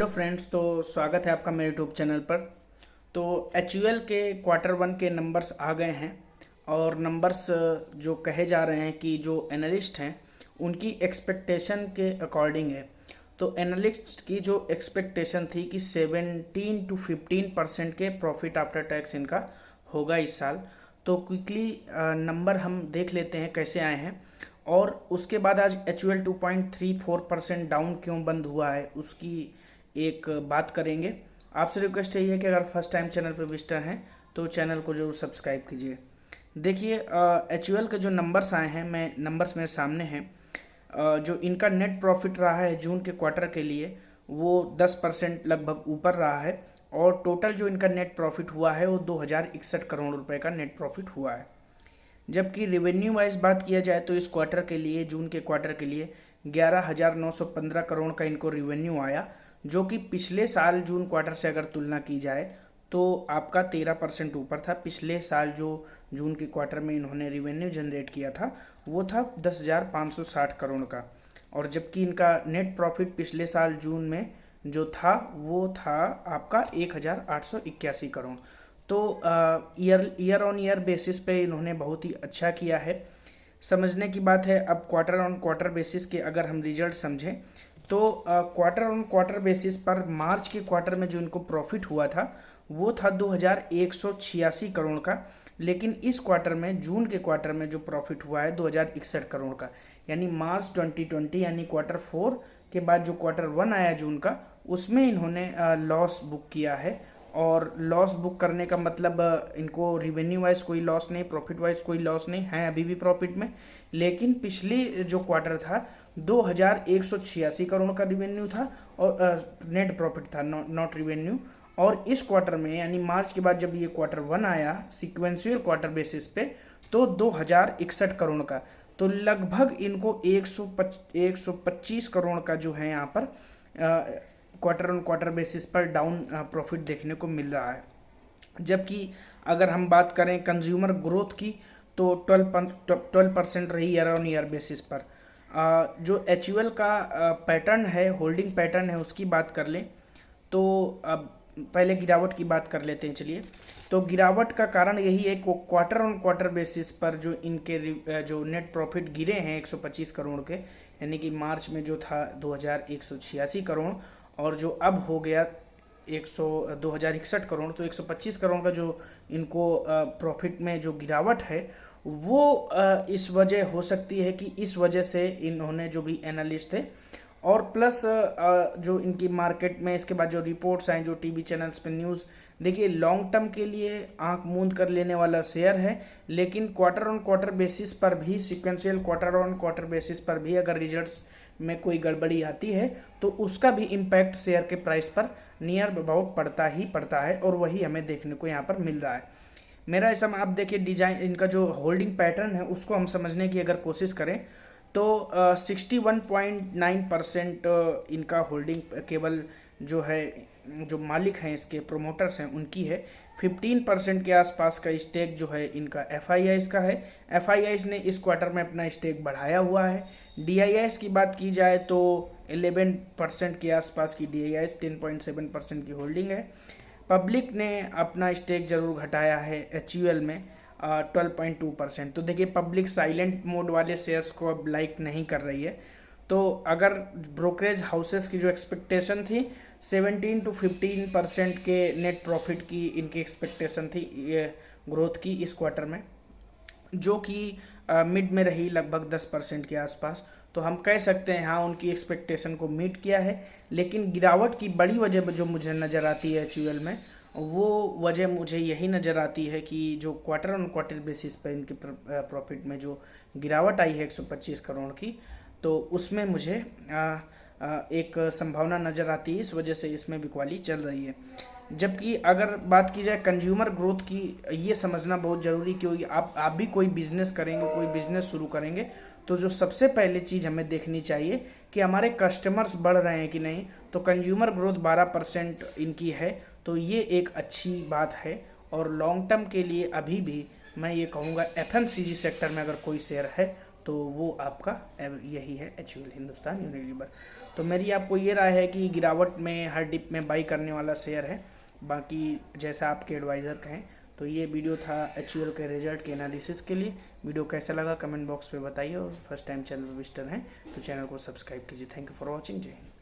Hello friends, तो स्वागत है आपका मेरे यूट्यूब चैनल पर। तो एचयूएल के क्वार्टर वन के नंबर्स आ गए हैं और नंबर्स जो कहे जा रहे हैं कि जो एनालिस्ट हैं उनकी एक्सपेक्टेशन के अकॉर्डिंग है। तो एनालिस्ट की जो एक्सपेक्टेशन थी कि 17 to 15% के प्रॉफिट आफ्टर टैक्स इनका होगा इस साल। तो क्विकली नंबर हम देख लेते हैं कैसे आए हैं और उसके बाद आज एचयूएल 2.34% डाउन क्यों बंद हुआ है उसकी एक बात करेंगे। आपसे रिक्वेस्ट यही है कि अगर फर्स्ट टाइम चैनल पर विजिटर हैं तो चैनल को जरूर सब्सक्राइब कीजिए। देखिए एचयूएल के जो नंबर्स आए हैं, मैं नंबर्स मेरे सामने हैं। जो इनका नेट प्रॉफिट रहा है जून के क्वार्टर के लिए वो 10% लगभग ऊपर रहा है और टोटल जो इनका नेट प्रॉफिट हुआ है वो 2061 करोड़ रुपए का नेट प्रॉफिट हुआ है। जबकि रेवेन्यू वाइज बात किया जाए तो इस क्वार्टर के लिए, जून के क्वार्टर के लिए 11,915 करोड़ का इनको रेवेन्यू आया, जो कि पिछले साल जून क्वार्टर से अगर तुलना की जाए तो आपका 13% ऊपर था। पिछले साल जो जून के क्वार्टर में इन्होंने रेवेन्यू जनरेट किया था वो था 10,560 करोड़ का, और जबकि इनका नेट प्रॉफिट पिछले साल जून में जो था वो था आपका 1,881 करोड़। तो ईयर ऑन ईयर बेसिस पे इन्होंने बहुत ही अच्छा किया है। समझने की बात है। अब क्वार्टर ऑन क्वार्टर बेसिस के अगर हम रिजल्ट समझें तो क्वार्टर ऑन क्वार्टर बेसिस पर मार्च के क्वार्टर में जो इनको प्रॉफिट हुआ था वो था 2,186 करोड़ का, लेकिन इस क्वार्टर में, जून के क्वार्टर में जो प्रॉफिट हुआ है 2,061 करोड़ का। यानी मार्च 2020 यानी क्वार्टर फोर के बाद जो क्वार्टर वन आया जून का, उसमें इन्होंने लॉस बुक किया है। और लॉस बुक करने का मतलब इनको रेवेन्यू वाइज कोई लॉस नहीं, प्रॉफिट वाइज कोई लॉस नहीं है, अभी भी प्रॉफिट में। लेकिन पिछले जो क्वार्टर था 2,186 करोड़ का रेवेन्यू था और नेट प्रॉफिट था, नॉट रेवेन्यू। और इस क्वार्टर में यानी मार्च के बाद जब ये क्वार्टर वन आया सिक्वेंशियल क्वार्टर बेसिस पे तो 2,061 करोड़ का। तो लगभग इनको 125 करोड़ का जो है यहाँ पर क्वार्टर ऑन क्वार्टर बेसिस पर डाउन प्रॉफिट देखने को मिल रहा है। जबकि अगर हम बात करें कंज्यूमर ग्रोथ की तो 12% रही ईयर ऑन ईयर बेसिस पर। जो एचयूएल का पैटर्न है, होल्डिंग पैटर्न है, उसकी बात कर लें तो अब पहले गिरावट की बात कर लेते हैं। चलिए, तो गिरावट का कारण यही है कि क्वार्टर ऑन क्वार्टर बेसिस पर जो इनके जो नेट प्रॉफिट गिरे हैं 125 करोड़ के, यानी कि मार्च में जो था 2,186 करोड़ और जो अब हो गया 2,061 करोड़, तो 125 करोड़ का जो इनको प्रॉफिट में जो गिरावट है वो इस वजह हो सकती है कि इस वजह से इन्होंने जो भी एनालिस्ट थे और प्लस जो इनकी मार्केट में इसके बाद जो रिपोर्ट्स आए, जो टीवी चैनल्स पे न्यूज़, देखिए लॉन्ग टर्म के लिए आंख मूंद कर लेने वाला शेयर है, लेकिन क्वार्टर ऑन क्वार्टर बेसिस पर भी, sequential quarter on quarter basis पर भी अगर रिजल्ट्स में कोई गड़बड़ी आती है तो उसका भी इम्पैक्ट शेयर के प्राइस पर नियर अबाउट पड़ता ही पड़ता है, और वही हमें देखने को यहाँ पर मिल रहा है। मेरा ऐसा, आप देखिए डिजाइन, इनका जो होल्डिंग पैटर्न है उसको हम समझने की अगर कोशिश करें तो 61.9% इनका होल्डिंग केवल जो है, जो मालिक हैं इसके, प्रोमोटर्स हैं, उनकी है। 15% के आसपास का स्टेक जो है इनका एफआईआईस का है। एफआईआईस ने इस क्वार्टर में अपना स्टेक बढ़ाया हुआ है। डीआईआईएस की बात की जाए तो 11% के आसपास की डीआईआईएस, 10.7% की होल्डिंग है। पब्लिक ने अपना स्टेक जरूर घटाया है एचयूएल में 12.2%। तो देखिए पब्लिक साइलेंट मोड वाले शेयर्स को अब लाइक नहीं कर रही है। तो अगर ब्रोकरेज हाउसेस की जो एक्सपेक्टेशन थी 17 to 15% के नेट प्रॉफिट की इनकी एक्सपेक्टेशन थी ग्रोथ की इस क्वार्टर में, जो कि मिड में रही लगभग 10% के आसपास, तो हम कह सकते हैं हाँ उनकी एक्सपेक्टेशन को मीट किया है। लेकिन गिरावट की बड़ी वजह जो मुझे नज़र आती है एचयूएल में, वो वजह मुझे यही नज़र आती है कि जो क्वार्टर ऑन क्वार्टर बेसिस पर इनके प्रॉफिट में जो गिरावट आई है 125 करोड़ की, तो उसमें मुझे एक संभावना नज़र आती है, इस वजह से इसमें बिकवाली चल रही है। जबकि अगर बात की जाए कंज्यूमर ग्रोथ की, ये समझना बहुत ज़रूरी, क्योंकि आप भी कोई बिज़नेस करेंगे, कोई बिज़नेस शुरू करेंगे तो जो सबसे पहले चीज़ हमें देखनी चाहिए कि हमारे कस्टमर्स बढ़ रहे हैं कि नहीं। तो कंज्यूमर ग्रोथ 12% इनकी है, तो ये एक अच्छी बात है। और लॉन्ग टर्म के लिए अभी भी मैं ये कहूँगा एफएमसीजी सेक्टर में अगर कोई शेयर है तो वो आपका यही है HUL, हिंदुस्तान यूनिलीवर। तो मेरी आपको ये राय है कि गिरावट में हर डिप में बाई करने वाला शेयर है, बाकी जैसा आपके एडवाइज़र कहें। तो ये वीडियो था HUL के रिजल्ट के एनालिसिस के लिए। वीडियो कैसा लगा कमेंट बॉक्स में बताइए, और फर्स्ट टाइम चैनल पर विजिटर हैं तो चैनल को सब्सक्राइब कीजिए। Thank you for watching. जय हिंद।